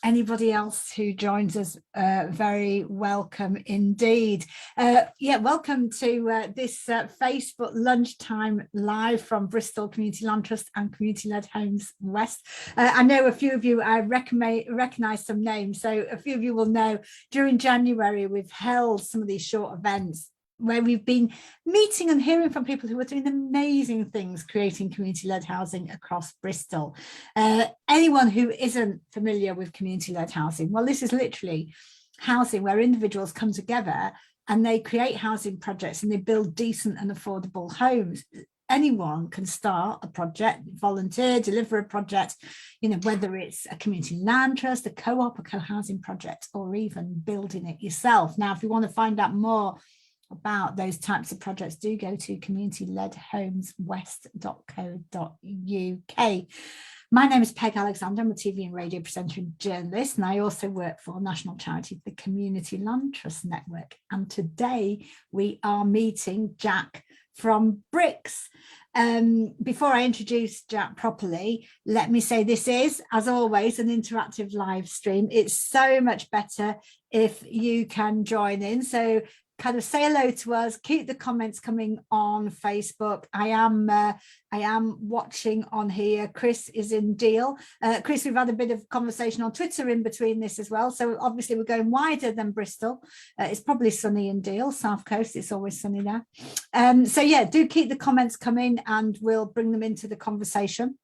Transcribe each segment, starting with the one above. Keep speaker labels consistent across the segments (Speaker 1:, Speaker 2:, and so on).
Speaker 1: anybody else who joins us, very welcome indeed. Welcome to this Facebook Lunchtime live from Bristol Community Land Trust and Community Led Homes West. I know a few of you, I recognise some names, so a few of you will know during January we've held some of these short events where we've been meeting and hearing from people who are doing amazing things creating community-led housing across Bristol. Anyone who isn't familiar with community-led housing, well, this is literally housing where individuals come together and they create housing projects and they build decent and affordable homes. Anyone can start a project, volunteer, deliver a project, whether it's a community land trust, a co-op, a co-housing project, or even building it yourself. Now, if you want to find out more about those types of projects, do go to communityledhomeswest.co.uk. My name is Peg Alexander. I'm a TV and radio presenter and journalist, and I also work for national charity, the Community Land Trust Network. And today we are meeting Jack from Bricks. Before I introduce Jack properly, let me say this is, as always, an interactive live stream. It's so much better if you can join in. So kind of say hello to us, keep the comments coming on Facebook. I am watching on here. Chris is in Deal. Chris, we've had a bit of conversation on Twitter in between this as well. So obviously we're going wider than Bristol. It's probably sunny in Deal, South Coast. It's always sunny there. So yeah, do keep the comments coming and we'll bring them into the conversation.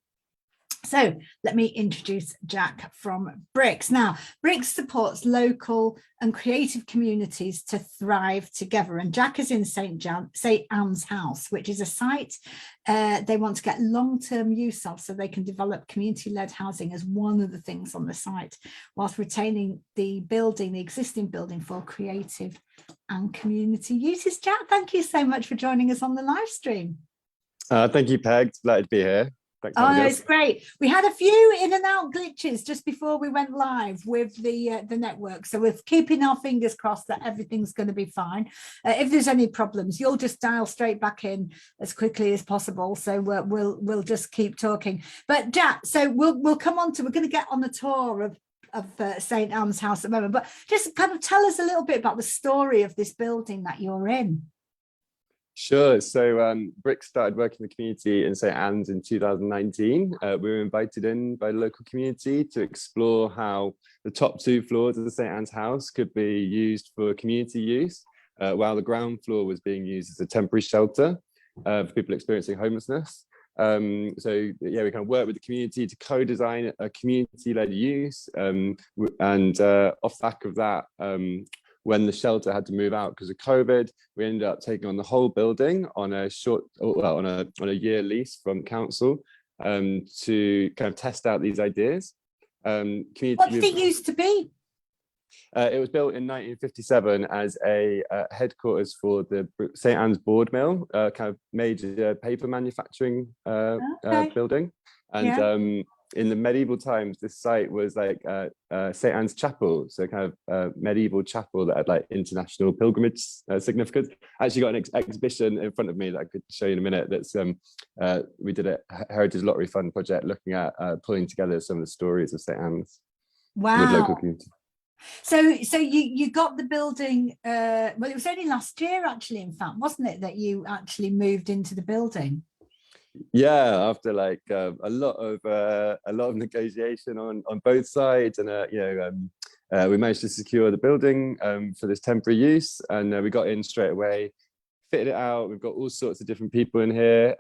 Speaker 1: So let me introduce Jack from Bricks. Now, Bricks supports local and creative communities to thrive together. And Jack is in St Anne's House, which is a site they want to get long-term use of so they can develop community-led housing as one of the things on the site, whilst retaining the building, the existing building, for creative and community uses. Jack, thank you so much for joining us on the live stream.
Speaker 2: Thank you, Peg. Delighted to be here.
Speaker 1: Oh, no, it's great. We had a few in and out glitches just before we went live with the network, so we're keeping our fingers crossed that everything's going to be fine. If there's any problems, you'll just dial straight back in as quickly as possible. So we'll just keep talking. But Jack, so we'll come on to, we're going to get on the tour of St Anne's House at the moment, but just kind of tell us a little bit about the story of this building that you're in.
Speaker 2: Sure. So Bricks started working in the community in St Anne's in 2019. We were invited in by the local community to explore how the top 2 floors of the St Anne's House could be used for community use, while the ground floor was being used as a temporary shelter for people experiencing homelessness. So yeah, we kind of worked with the community to co-design a community-led use, and off the back of that, when the shelter had to move out because of COVID, we ended up taking on the whole building on a on a year lease from council to kind of test out these ideas. What
Speaker 1: did it used to be?
Speaker 2: It was built in 1957 as a headquarters for the St Anne's board mill, kind of major paper manufacturing building. And in the medieval times, this site was like St Anne's Chapel, so kind of medieval chapel that had like international pilgrimage significance. I actually got an exhibition in front of me that I could show you in a minute. That's we did a Heritage Lottery Fund project looking at pulling together some of the stories of St Anne's with local community.
Speaker 1: So you got the building, well, it was only last year actually, in fact, wasn't it, that you actually moved into the building?
Speaker 2: Yeah, after like a lot of negotiation on both sides, and we managed to secure the building for this temporary use, and we got in straight away, fitted it out. We've got all sorts of different people in here.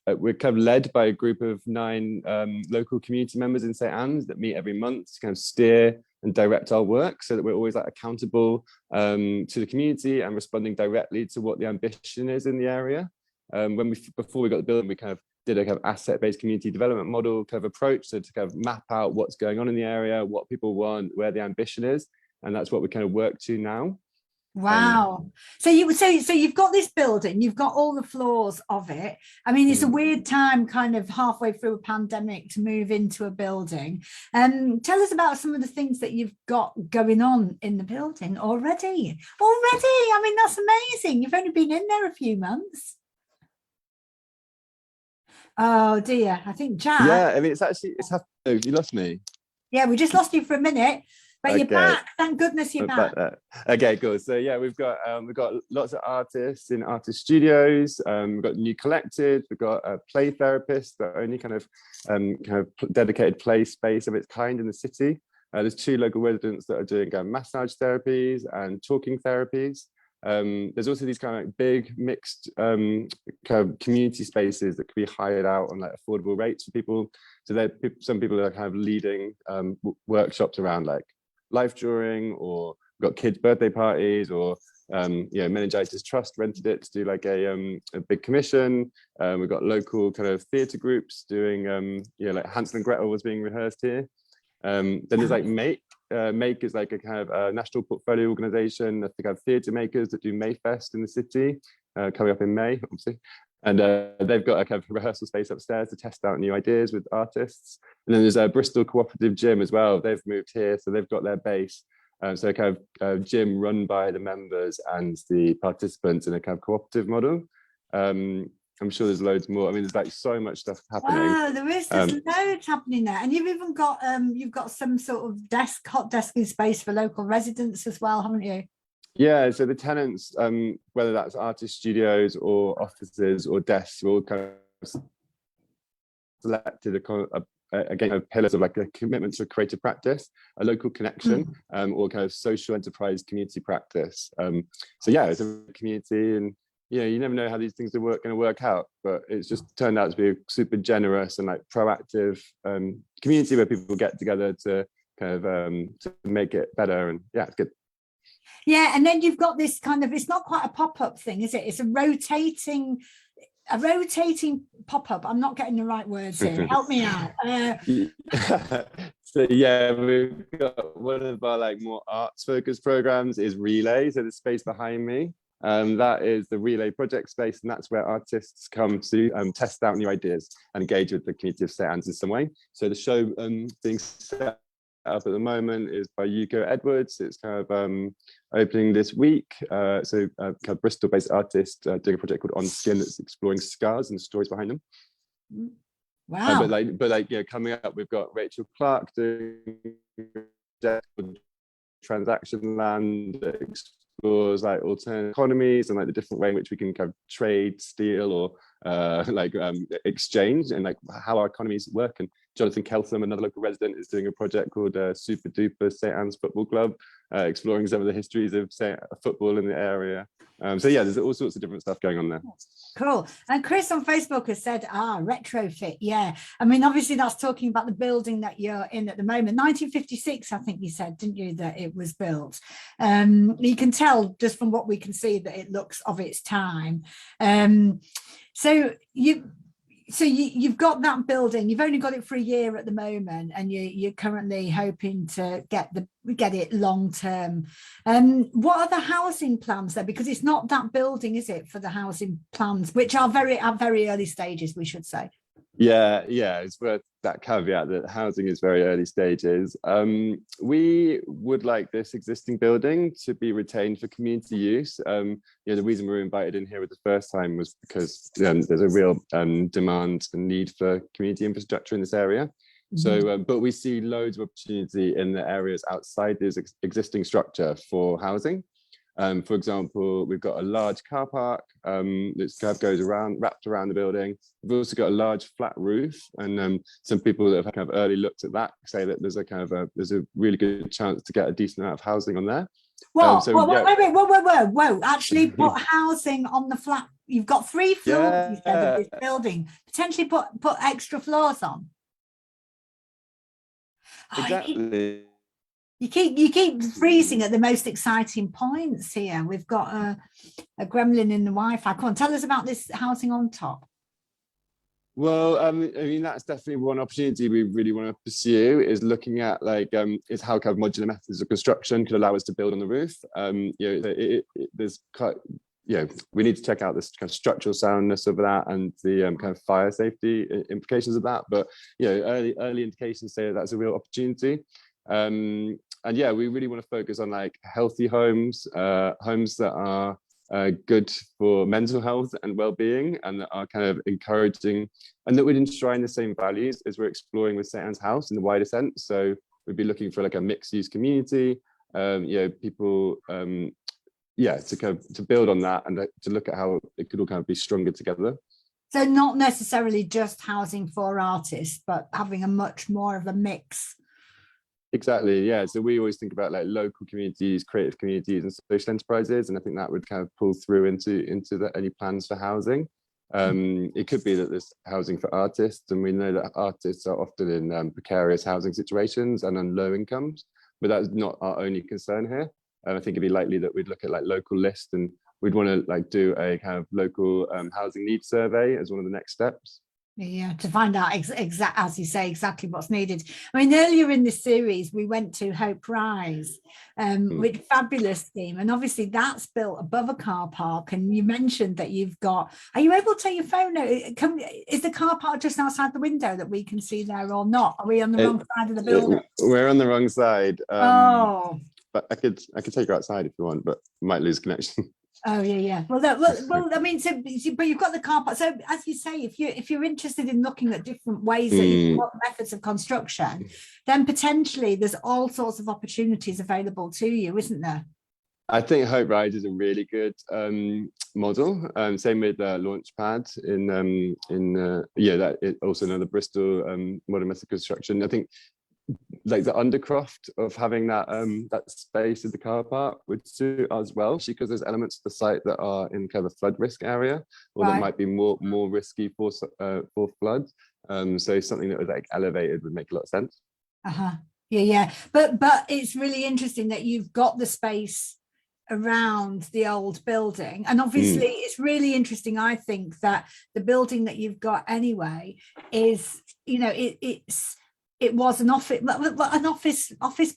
Speaker 2: We're kind of led by a group of 9 local community members in St Anne's that meet every month to kind of steer and direct our work, so that we're always like accountable to the community and responding directly to what the ambition is in the area. Before we got the building, we kind of did a kind of asset-based community development model kind of approach, so to kind of map out what's going on in the area, what people want, where the ambition is, and that's what we kind of work to now.
Speaker 1: Wow. So you've got this building, you've got all the floors of it. I mean, it's a weird time kind of halfway through a pandemic to move into a building. Tell us about some of the things that you've got going on in the building already. I mean, that's amazing. You've only been in there a few months. Oh dear, I think Jack.
Speaker 2: Yeah, I mean, it's happened. Oh, you lost me.
Speaker 1: Yeah, we just lost you for a minute, but you're back. Thank goodness you're back.
Speaker 2: Okay, cool. So yeah, we've got lots of artists in artist studios. We've got New Collected. We've got a play therapist, the only kind of dedicated play space of its kind in the city. There's 2 local residents that are doing massage therapies and talking therapies. There's also these kind of like big mixed kind of community spaces that could be hired out on like affordable rates for people. So some people are kind of leading workshops around like life drawing, or got kids' birthday parties, or Meningitis Trust rented it to do like a big commission. We've got local kind of theatre groups doing like Hansel and Gretel was being rehearsed here. Then there's like Make. Make is like a kind of national portfolio organisation. I think I have theatre makers that do Mayfest in the city coming up in May, obviously. And they've got a kind of rehearsal space upstairs to test out new ideas with artists. And then there's a Bristol cooperative gym as well. They've moved here, so they've got their base. So kind of gym run by the members and the participants in a kind of cooperative model. I'm sure there's loads more. I mean, there's like so much stuff happening.
Speaker 1: Wow, there is. There's loads happening there, and you've even got some sort of hot desking space for local residents as well, haven't you?
Speaker 2: Yeah. So the tenants, whether that's artist studios or offices or desks, all kind of selected again pillars of like a commitment to a creative practice, a local connection, or kind of social enterprise community practice. So yeah, it's a community, and you never know how these things are going to work out, but it's just turned out to be a super generous and like proactive community where people get together to kind of to make it better. And yeah, it's good.
Speaker 1: Yeah, and then you've got this kind of, it's not quite a pop-up thing, is it? It's a rotating pop-up. I'm not getting the right words here. Help me out.
Speaker 2: So yeah, we've got one of our like more arts focused programs is Relay. So the space behind me, that is the Relay project space, and that's where artists come to test out new ideas and engage with the community of St Anne's in some way. So the show being set up at the moment is by Yuko Edwards. It's kind of opening this week. So kind of Bristol-based artist doing a project called On Skin that's exploring scars and the stories behind them.
Speaker 1: Wow.
Speaker 2: But coming up, we've got Rachel Clark doing transaction land that explores like alternate economies and like the different way in which we can kind of trade, steal, or exchange, and like how our economies work. And Jonathan Keltham, another local resident, is doing a project called Super Duper St Anne's Football Club, exploring some of the histories of football in the area. So yeah, there's all sorts of different stuff going on there.
Speaker 1: Cool. And Chris on Facebook has said, retrofit. Yeah. I mean, obviously that's talking about the building that you're in at the moment. 1956, I think you said, didn't you, that it was built? You can tell just from what we can see that it looks of its time. So you've got that building. You've only got it for a year at the moment, and you're currently hoping to get it long term. What are the housing plans there? Because it's not that building, is it, for the housing plans, which are at very early stages, we should say.
Speaker 2: Yeah, it's worth that caveat that housing is very early stages. We would like this existing building to be retained for community use. The reason we were invited in here the first time was because there's a real demand and need for community infrastructure in this area. So, but we see loads of opportunity in the areas outside this existing structure for housing. For example, we've got a large car park that kind of goes wrapped around the building. We've also got a large flat roof, and some people that have kind of early looked at that say that there's a really good chance to get a decent amount of housing on there.
Speaker 1: Whoa! Actually, put housing on the flat. You've got 3 floors, you said, of this building. Potentially put extra floors on.
Speaker 2: Exactly.
Speaker 1: You keep freezing at the most exciting points here. We've got a gremlin in the Wi-Fi. Come on, tell us about this housing on top.
Speaker 2: Well, I mean, that's definitely one opportunity we really want to pursue, is looking at is how kind of modular methods of construction could allow us to build on the roof. We need to check out this kind of structural soundness of that and the kind of fire safety implications of that. But early indications say that that's a real opportunity. And yeah, we really want to focus on like healthy homes, homes that are good for mental health and well-being, and that are kind of encouraging, and that would enshrine the same values as we're exploring with St Anne's House in the wider sense. So we'd be looking for like a mixed use community, people, to kind of to build on that and to look at how it could all kind of be stronger together.
Speaker 1: So not necessarily just housing for artists, but having a much more of a mix.
Speaker 2: Exactly, yeah. So we always think about like local communities, creative communities, and social enterprises, and I think that would kind of pull through into any plans for housing. It could be that there's housing for artists, and we know that artists are often in precarious housing situations and on low incomes, but that's not our only concern here. I think it'd be likely that we'd look at like local lists, and we'd want to like do a kind of local housing needs survey as one of the next steps.
Speaker 1: Yeah, to find out as you say, exactly what's needed. I mean, earlier in this series, we went to Hope Rise, which fabulous theme. And obviously that's built above a car park. And you mentioned that you've got, are you able to take your phone out? Is the car park just outside the window that we can see there or not? Are we on the wrong side of the building?
Speaker 2: We're on the wrong side.
Speaker 1: Oh.
Speaker 2: But I could take you outside if you want, but might lose connection.
Speaker 1: Oh yeah. Well, I mean, but you've got the car park. So as you say, if you're interested in looking at different ways that what methods of construction, then potentially there's all sorts of opportunities available to you, isn't there?
Speaker 2: I think Hope Rise is a really good model. Same with Launchpad that is also another Bristol modern method construction. I think like the undercroft of having that space in the car park would suit us well, because there's elements of the site that are in kind of a flood risk area, or that might be more risky for flood. So something that was like elevated would make a lot of sense.
Speaker 1: Yeah. But it's really interesting that you've got the space around the old building, and obviously it's really interesting, I think, that the building that you've got anyway is, it was an office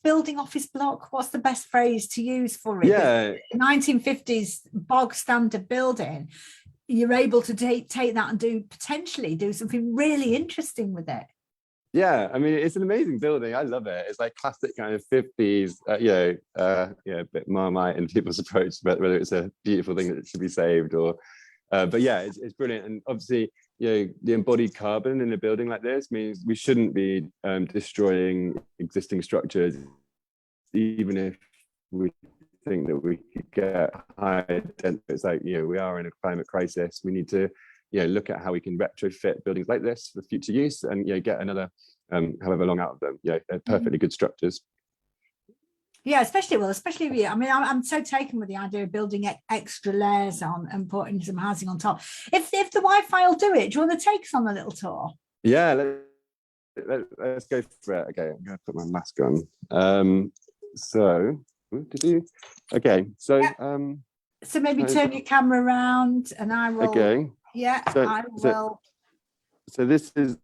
Speaker 1: building, office block. What's the best phrase to use for it?
Speaker 2: Yeah,
Speaker 1: 1950s bog standard building. You're able to take that and potentially do something really interesting with it.
Speaker 2: Yeah, I mean, it's an amazing building. I love it. It's like classic kind of 50s, a bit Marmite in people's approach, but whether it's a beautiful thing that should be saved or, but yeah, it's brilliant. And obviously, the embodied carbon in a building like this means we shouldn't be destroying existing structures, even if we think that we could get higher density. It's like, we are in a climate crisis. We need to look at how we can retrofit buildings like this for future use and get another however long out of them. Perfectly good structures.
Speaker 1: Yeah, especially I mean, I'm so taken with the idea of building extra layers on and putting some housing on top. If the Wi-Fi will do it, do you want to take us on a little tour?
Speaker 2: Yeah, let's go for it. Okay, I'm going to put my mask on. So
Speaker 1: maybe turn your camera around and I will.
Speaker 2: Okay.
Speaker 1: Yeah, I will.
Speaker 2: So this is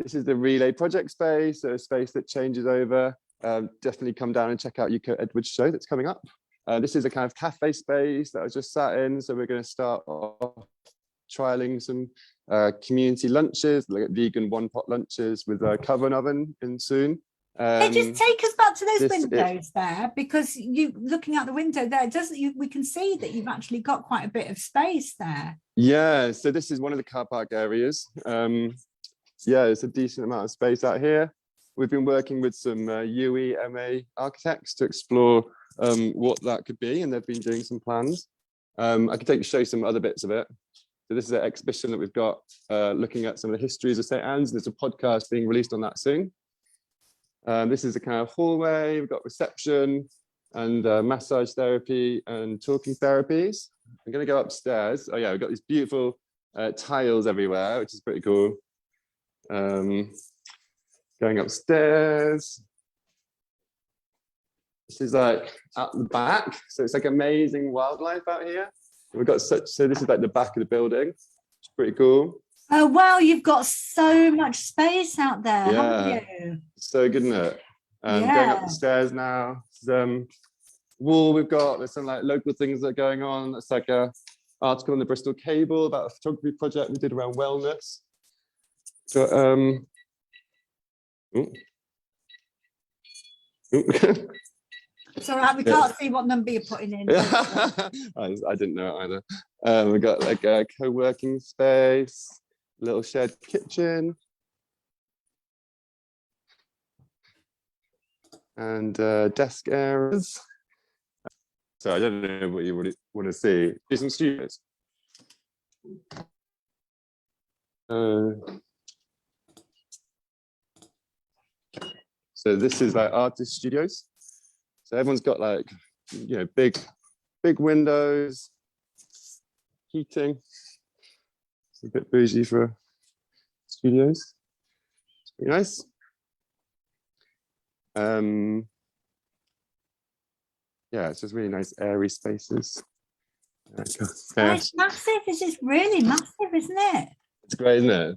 Speaker 2: the relay project space, so a space that changes over. Definitely come down and check out Yuko Edwards' show that's coming up. This is a kind of cafe space that I just sat in, so we're going to start off trialing some community lunches, like vegan one-pot lunches with a coven oven in soon.
Speaker 1: Just take us back to those windows there, because you looking out the window there, we can see that you've actually got quite a bit of space there.
Speaker 2: Yeah, so this is one of the car park areas. It's a decent amount of space out here. We've been working with some UE MA architects to explore what that could be, and they've been doing some plans. I could show you some other bits of it. So this is an exhibition that we've got looking at some of the histories of St. Anne's. There's a podcast being released on that soon. This is a kind of hallway. We've got reception and massage therapy and talking therapies. I'm going to go upstairs. Oh yeah, we've got these beautiful tiles everywhere, which is pretty cool. Going upstairs. This is like at the back, so it's like amazing wildlife out here. We've got so this is like the back of the building. It's pretty cool.
Speaker 1: Oh wow, you've got so much space out there, haven't you?
Speaker 2: So good, isn't it? Going up the stairs now. Wall we've got, there's some like local things that are going on. It's like a article on the Bristol Cable about a photography project we did around wellness. So
Speaker 1: it's all right, we can't see what number you're putting in.
Speaker 2: I didn't know it either. We've got like a co-working space, little shared kitchen. and desk areas. So I don't know what you would want to see. Do some studios. So this is like artist studios. So everyone's got like, you know, big windows, heating. It's a bit bougie for studios. It's pretty nice. Yeah, it's just really nice airy spaces.
Speaker 1: Oh, it's massive. It's just really massive, isn't it?
Speaker 2: It's great, isn't it?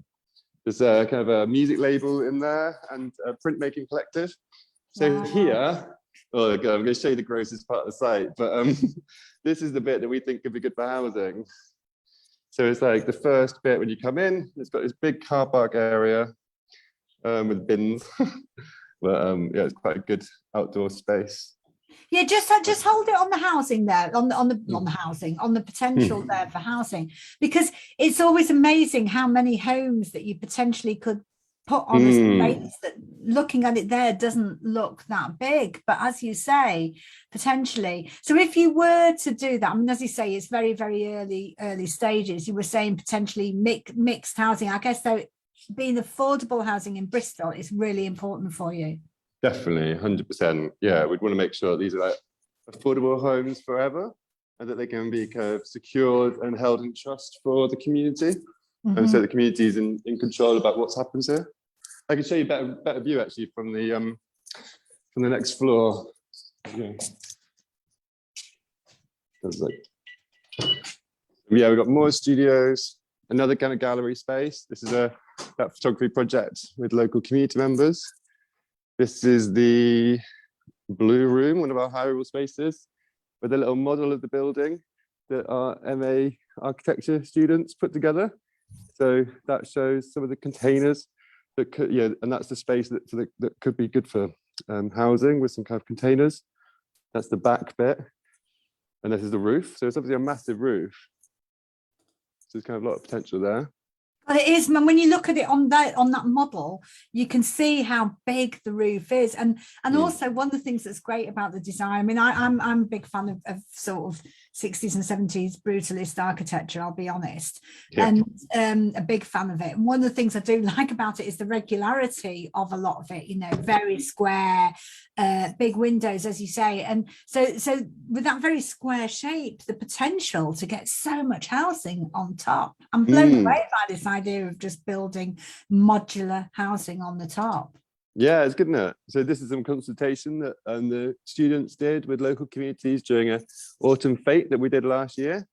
Speaker 2: There's a kind of a music label in there and a printmaking collective. So
Speaker 1: Wow.
Speaker 2: here, oh, I'm going to show you the grossest part of the site, but this is the bit that we think could be good for housing. So it's like the first bit when you come in, it's got this big car park area with bins. But yeah, it's quite a good outdoor space.
Speaker 1: Yeah, just hold it on the housing there, on the potential there for housing, because it's always amazing how many homes that you potentially could put on a space that, looking at it there, doesn't look that big, but as you say, potentially. So if you were to do that, I mean, as you say, it's very, very early stages. You were saying potentially mixed housing. I guess though, being affordable housing in Bristol is really important for you.
Speaker 2: Definitely, 100%. Yeah, we'd want to make sure these are like affordable homes forever, and that they can be kind of secured and held in trust for the community. And so the community is in control about what's happens here. I can show you better view actually from the next floor. Yeah. Yeah, we've got more studios, another kind of gallery space. This is that photography project with local community members. This is the Blue Room, one of our hireable spaces, with a little model of the building that our MA architecture students put together. So that shows some of the containers that could, yeah, and that's the space that could be good for housing with some kind of containers. That's the back bit, and this is the roof. So it's obviously a massive roof. So there's kind of a lot of potential there.
Speaker 1: Well, it is, man. When you look at it on that model, you can see how big the roof is, and also one of the things that's great about the design. I mean, I'm a big fan of sort of 60s and 70s brutalist architecture, I'll be honest, and a big fan of it. And one of the things I do like about it is the regularity of a lot of it. You know, very square, big windows, as you say, and so with that very square shape, the potential to get so much housing on top. I'm blown away by this idea of just building modular housing on the top.
Speaker 2: Yeah, it's good, isn't it? So this is some consultation that the students did with local communities during a autumn fete that we did last year,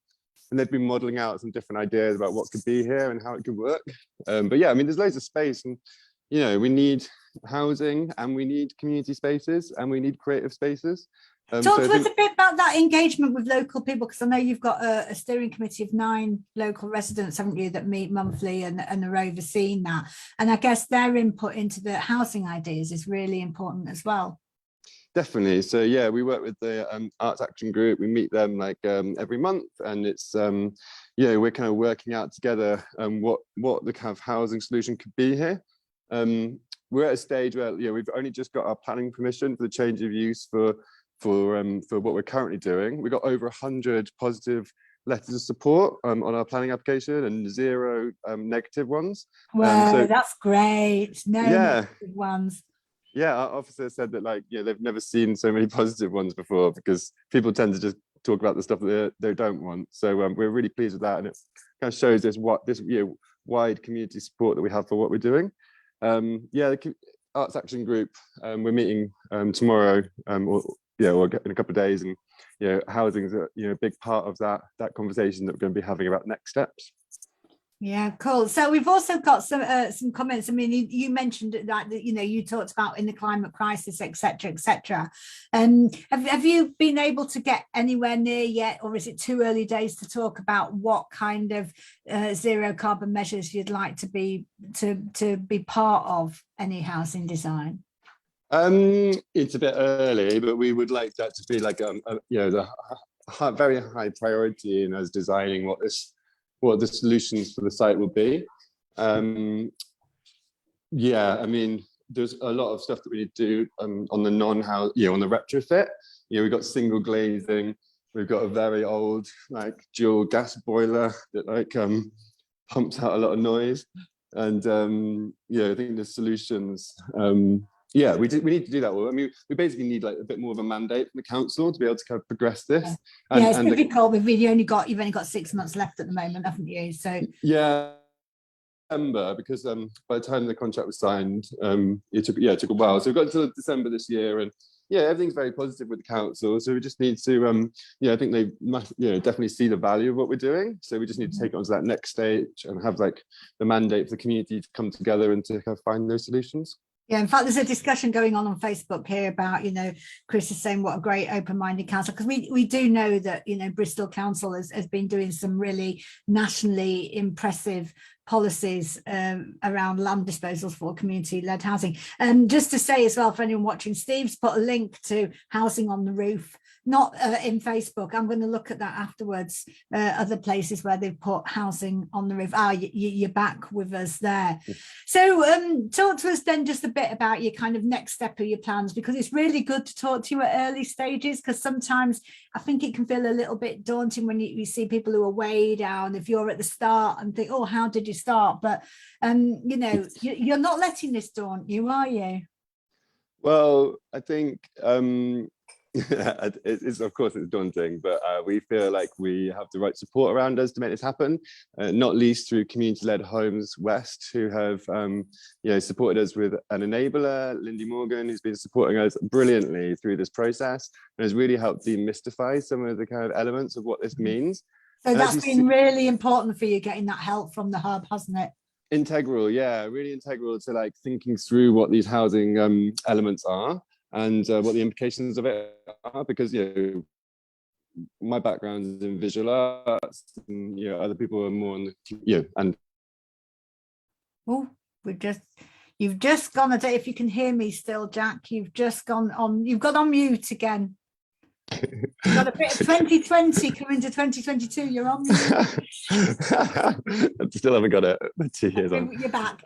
Speaker 2: and they've been modelling out some different ideas about what could be here and how it could work. But yeah, I mean, there's loads of space, and you know, we need housing, and we need community spaces, and we need creative spaces.
Speaker 1: Talk to us a bit about that engagement with local people, because I know you've got a steering committee of 9 local residents, haven't you, that meet monthly and are overseeing that. And I guess their input into the housing ideas is really important as well. Definitely.
Speaker 2: So yeah, we work with the Arts Action Group. We meet them like every month, and it's yeah, we're kind of working out together what the kind of housing solution could be here. We're at a stage where we've only just got our planning permission for the change of use for what we're currently doing. We got over 100 positive letters of support on our planning application, and 0 negative ones.
Speaker 1: Wow, so that's great. No negative ones.
Speaker 2: Yeah, our officer said that they've never seen so many positive ones before, because people tend to just talk about the stuff that they don't want. So we're really pleased with that, and it kind of shows us what this wide community support that we have for what we're doing. Yeah, the Arts Action Group, we're meeting tomorrow, or in a couple of days, and housing is a big part of that conversation that we're going to be having about next steps.
Speaker 1: Yeah, cool. So we've also got some comments. I mean, you mentioned that you talked about in the climate crisis, etc., etc. Have you been able to get anywhere near yet, or is it too early days to talk about what kind of zero carbon measures you'd like to be part of any housing design?
Speaker 2: It's a bit early, but we would like that to be like the very high priority in us designing what the solutions for the site will be. Yeah, I mean, there's a lot of stuff that we need to do on the non-house, on the retrofit. We've got single glazing. We've got a very old like dual gas boiler that like pumps out a lot of noise. And I think the solutions. We need to do that. Well, I mean, we basically need like a bit more of a mandate from the council to be able to kind of progress this.
Speaker 1: And, it's difficult. You've only got 6 months left at the moment, haven't you? So
Speaker 2: December, because by the time the contract was signed, it took a while. So we've got until December this year, and everything's very positive with the council. So we just need to, I think they must, definitely see the value of what we're doing. So we just need to take it on to that next stage and have like the mandate for the community to come together and to kind of find those solutions.
Speaker 1: Yeah, in fact, there's a discussion going on Facebook here about, Chris is saying what a great open-minded council, because we do know that, Bristol Council has been doing some really nationally impressive policies around land disposals for community-led housing. Just to say as well, for anyone watching, Steve's put a link to Housing on the Roof, not in Facebook. I'm going to look at that afterwards. Other places where they've put Housing on the Roof. You're back with us there. So talk to us then just a bit about your kind of next step of your plans, because it's really good to talk to you at early stages, because sometimes I think it can feel a little bit daunting when you see people who are way down, if you're at the start and think, oh, how did you start? But you're not letting this daunt you, are you?
Speaker 2: Well, I think it's of course it's daunting, but we feel like we have the right support around us to make this happen, not least through community-led Homes West, who have supported us with an enabler, Lindy Morgan, who's been supporting us brilliantly through this process and has really helped demystify some of the kind of elements of what this means.
Speaker 1: So that's been really important for you, getting that help from the hub, hasn't it?
Speaker 2: Integral, really integral to like thinking through what these housing elements are and what the implications of it are, because my background is in visual arts, and other people are more on the and
Speaker 1: you've just gone, if you can hear me still, Jack, you've gone on mute again. You've got a bit of 2020 coming to 2022. You're on mute.
Speaker 2: I still haven't got it. 2 years on.
Speaker 1: You're back.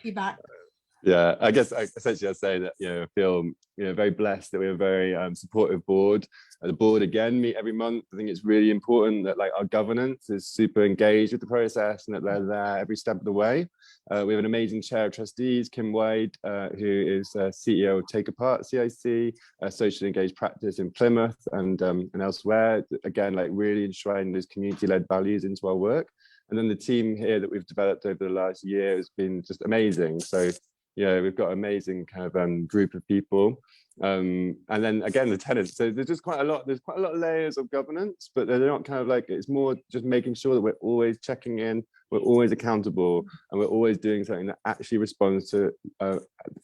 Speaker 2: Yeah, I guess essentially I'd say that I feel very blessed that we have a very supportive board. The board again meet every month. I think it's really important that like our governance is super engaged with the process and that they're there every step of the way. We have an amazing chair of trustees, Kim Wade, who is CEO of Take Apart CIC, socially engaged practice in Plymouth and elsewhere. Again, like really enshrining those community-led values into our work. And then the team here that we've developed over the last year has been just amazing. So we've got an amazing kind of group of people, and then again the tenants. So there's quite a lot of layers of governance, but they're not kind of like, it's more just making sure that we're always checking in, we're always accountable, and we're always doing something that actually responds to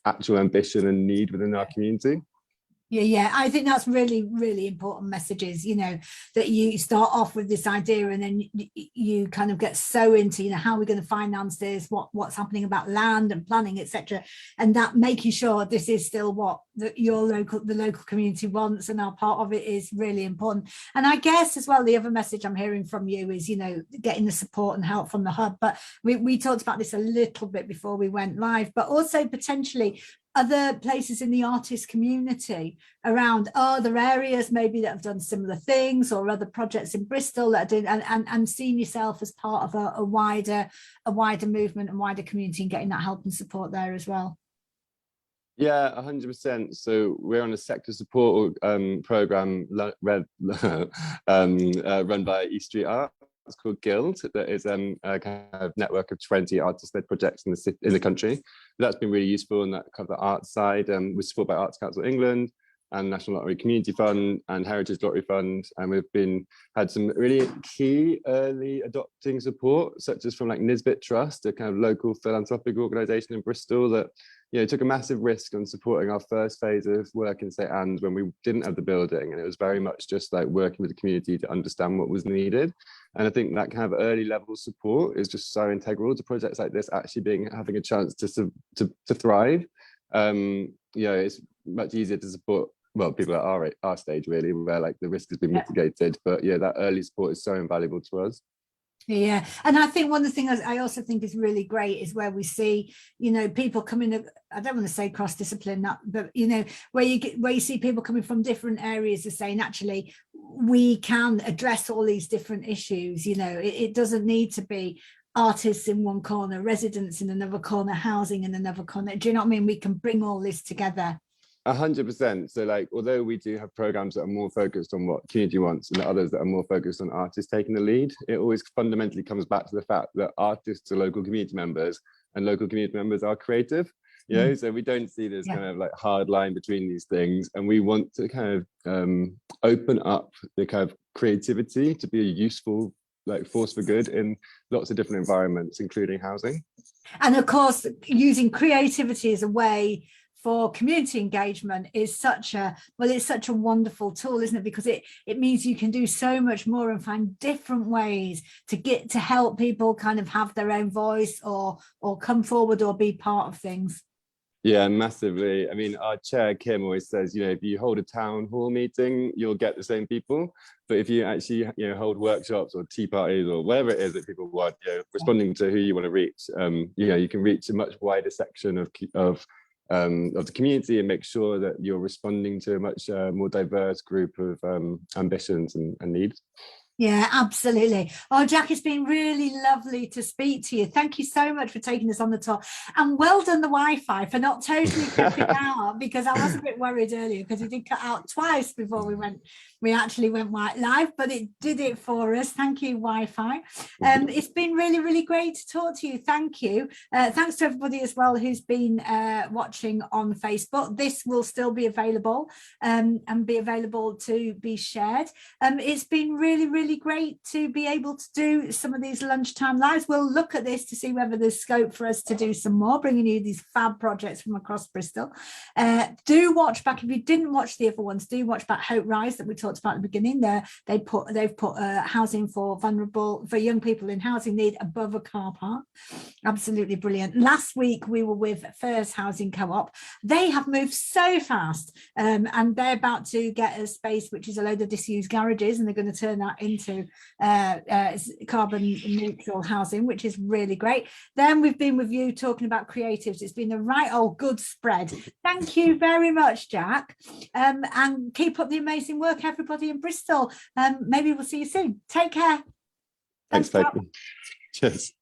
Speaker 2: actual ambition and need within our community.
Speaker 1: Yeah, I think that's really, really important messages, that you start off with this idea and then you kind of get so into, how we're going to finance this, what's happening about land and planning, etc. And that making sure this is still what the local community wants and our part of it is really important. And I guess as well, the other message I'm hearing from you is, getting the support and help from the hub. But we talked about this a little bit before we went live, but also potentially other places in the artist community around other areas maybe that have done similar things, or other projects in Bristol that are doing, and seeing yourself as part of a wider movement and wider community and getting that help and support there as well.
Speaker 2: Yeah, 100%. So we're on a sector support program run by East Street Art. It's called Guild. That is a kind of network of 20 artist-led projects in the country. That's been really useful on that kind of the arts side. We're supported by Arts Council England and National Lottery Community Fund and Heritage Lottery Fund, and we've had some really key early adopting support, such as from like Nisbet Trust, a kind of local philanthropic organisation in Bristol that took a massive risk on supporting our first phase of work in St Anne's when we didn't have the building, and it was very much just like working with the community to understand what was needed. And I think that kind of early level support is just so integral to projects like this actually having a chance to thrive. It's much easier to support people at our stage really, where like the risk has been mitigated, but that early support is so invaluable to us.
Speaker 1: Yeah, and I think one of the things I also think is really great is where we see, you know, people coming, I don't want to say cross-discipline, but you know, where you see people coming from different areas of saying, actually, we can address all these different issues. You know, it doesn't need to be artists in one corner, residents in another corner, housing in another corner. Do you know what I mean? We can bring all this together.
Speaker 2: 100%. So like, although we do have programs that are more focused on what community wants and others that are more focused on artists taking the lead, it always fundamentally comes back to the fact that artists are local community members and local community members are creative. You know, so we don't see this kind of like hard line between these things, and we want to kind of open up the kind of creativity to be a useful like force for good in lots of different environments, including housing.
Speaker 1: And of course, using creativity as a way for community engagement is such a, well, it's such a wonderful tool, isn't it? Because it means you can do so much more and find different ways to get to help people kind of have their own voice or come forward or be part of things.
Speaker 2: Yeah, massively. I mean, our chair, Kim, always says, you know, if you hold a town hall meeting, you'll get the same people. But if you actually, you know, hold workshops or tea parties or whatever it is that people want, you know, responding to who you want to reach, you know, you can reach a much wider section of the community and make sure that you're responding to a much more diverse group of ambitions and needs.
Speaker 1: Yeah, absolutely. Oh, Jack, it's been really lovely to speak to you. Thank you so much for taking us on the tour, and well done the Wi-Fi for not totally cutting out, because I was a bit worried earlier because it did cut out twice before we actually went live, but it did it for us. Thank you, Wi-Fi. It's been really, really great to talk to you. Thank you. Thanks to everybody as well who's been watching on Facebook. This will still be available and be available to be shared. It's been really, really great to be able to do some of these lunchtime lives. We'll look at this to see whether there's scope for us to do some more, bringing you these fab projects from across Bristol. Do watch back, if you didn't watch the other ones, do watch back Hope Rise that we talked about at the beginning. They've put housing for young people in housing need above a car park. Absolutely brilliant. Last week we were with First Housing Co-op. They have moved so fast, and they're about to get a space which is a load of disused garages, and they're going to turn that into carbon neutral housing, which is really great. Then we've been with you talking about creatives. It's been a right old good spread. Thank you very much, Jack, and keep up the amazing work, everybody in Bristol. Maybe we'll see you soon. Take care.
Speaker 2: Thanks, Peggy. Cheers.